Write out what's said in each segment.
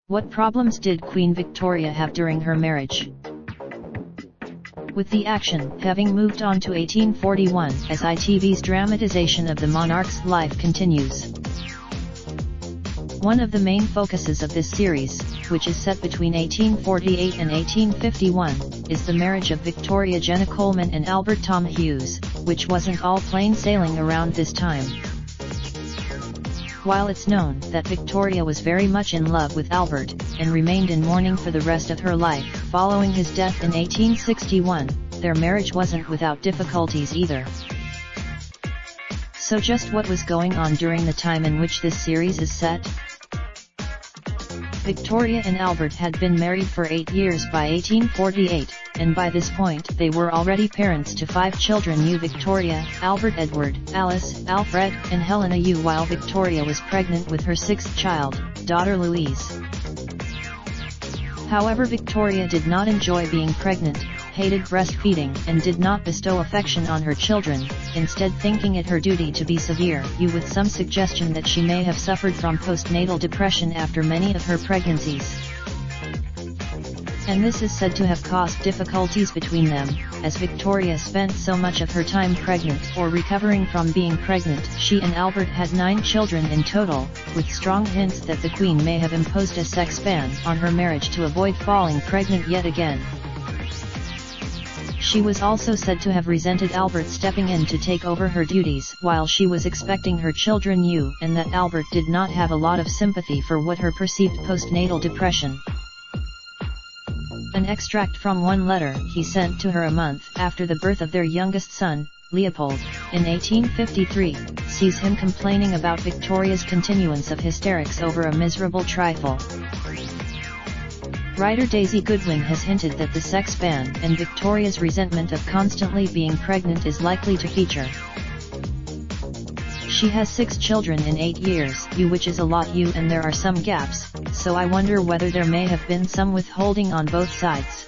What problems did Queen Victoria have during her marriage? With the action having moved on to 1841 as ITV's dramatization of the monarch's life continues. One of the main focuses of this series, which is set between 1848 and 1851, is the marriage of Victoria Jenna Coleman and Albert Tom Hughes, which wasn't all plain sailing around this time. While it's known that Victoria was very much in love with Albert, and remained in mourning for the rest of her life following his death in 1861, their marriage wasn't without difficulties either. So just what was going on during the time in which this series is set? Victoria and Albert had been married for 8 years by 1848, and by this point they were already parents to 5 children: Victoria, Albert Edward, Alice, Alfred, and Helena while Victoria was pregnant with her 6th child, daughter Louise. However, Victoria did not enjoy being pregnant, hated breastfeeding, and did not bestow affection on her children, instead thinking it her duty to be severe, with some suggestion that she may have suffered from postnatal depression after many of her pregnancies. And this is said to have caused difficulties between them, as Victoria spent so much of her time pregnant or recovering from being pregnant. She and Albert had 9 children in total, with strong hints that the Queen may have imposed a sex ban on her marriage to avoid falling pregnant yet again. She was also said to have resented Albert stepping in to take over her duties while she was expecting her children, and that Albert did not have a lot of sympathy for what her perceived postnatal depression. An extract from one letter he sent to her a month after the birth of their youngest son, Leopold, in 1853, sees him complaining about Victoria's continuance of hysterics over a miserable trifle. Writer Daisy Goodwin has hinted that the sex ban and Victoria's resentment of constantly being pregnant is likely to feature. She has 6 children in 8 years, which is a lot, and there are some gaps, so I wonder whether there may have been some withholding on both sides.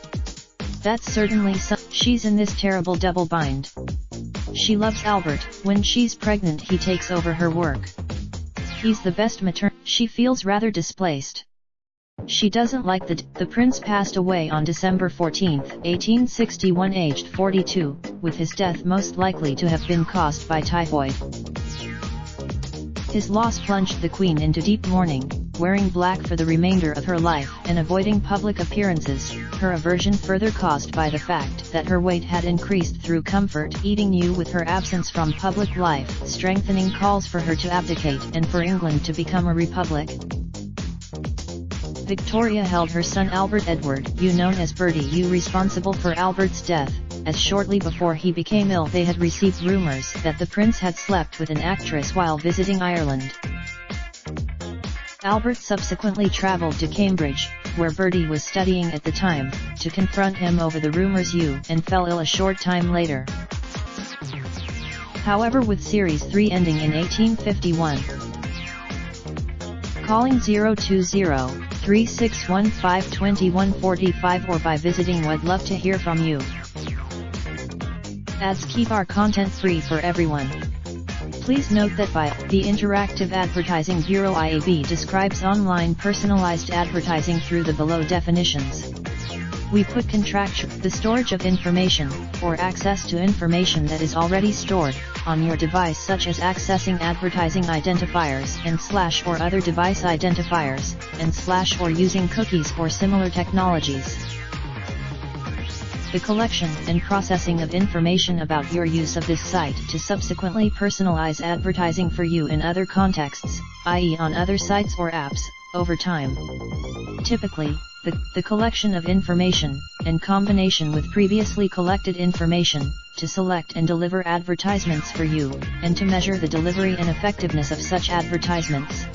That's certainly some. She's in this terrible double bind. She loves Albert. When she's pregnant, he takes over her work. He's the best maternal. She feels rather displaced. She doesn't like the prince passed away on December 14, 1861, aged 42, with his death most likely to have been caused by typhoid. His loss plunged the Queen into deep mourning, wearing black for the remainder of her life and avoiding public appearances, her aversion further caused by the fact that her weight had increased through comfort eating with her absence from public life, strengthening calls for her to abdicate and for England to become a republic. Victoria held her son Albert Edward, known as Bertie, responsible for Albert's death, as shortly before he became ill they had received rumours that the prince had slept with an actress while visiting Ireland. Albert subsequently travelled to Cambridge, where Bertie was studying at the time, to confront him over the rumours and fell ill a short time later. However, with Series 3 ending in 1851, calling 020-3615-2145 or by visiting Would Love to Hear From You. Ads keep our content free for everyone. Please note that the Interactive Advertising Bureau IAB describes online personalized advertising through the below definitions. We put the storage of information, or access to information that is already stored, on your device, such as accessing advertising identifiers and / or other device identifiers, and / or using cookies or similar technologies. The collection and processing of information about your use of this site to subsequently personalize advertising for you in other contexts, i.e. on other sites or apps, over time. Typically, the collection of information, in combination with previously collected information, to select and deliver advertisements for you, and to measure the delivery and effectiveness of such advertisements.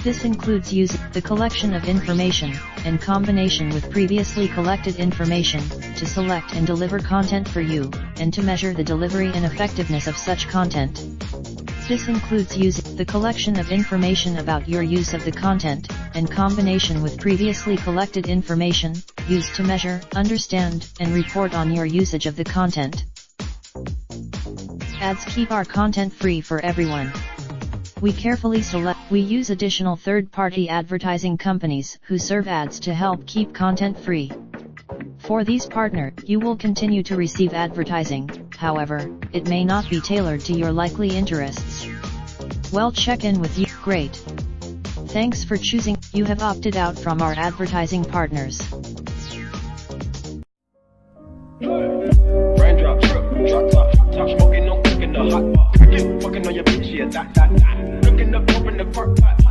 This includes using the collection of information, in combination with previously collected information, to select and deliver content for you, and to measure the delivery and effectiveness of such content. This includes using the collection of information about your use of the content, in combination with previously collected information, used to measure, understand, and report on your usage of the content. Ads keep our content free for everyone. We carefully select. We use additional third-party advertising companies who serve ads to help keep content free. For these partners, you will continue to receive advertising, however, it may not be tailored to your likely interests. Well, check in with you. Great. Thanks for choosing. You have opted out from our advertising partners. Raindrop, drop top, smoking, no cooking the hot pot. Fucking on your bitch, yeah, that. Looking up, open the park pot.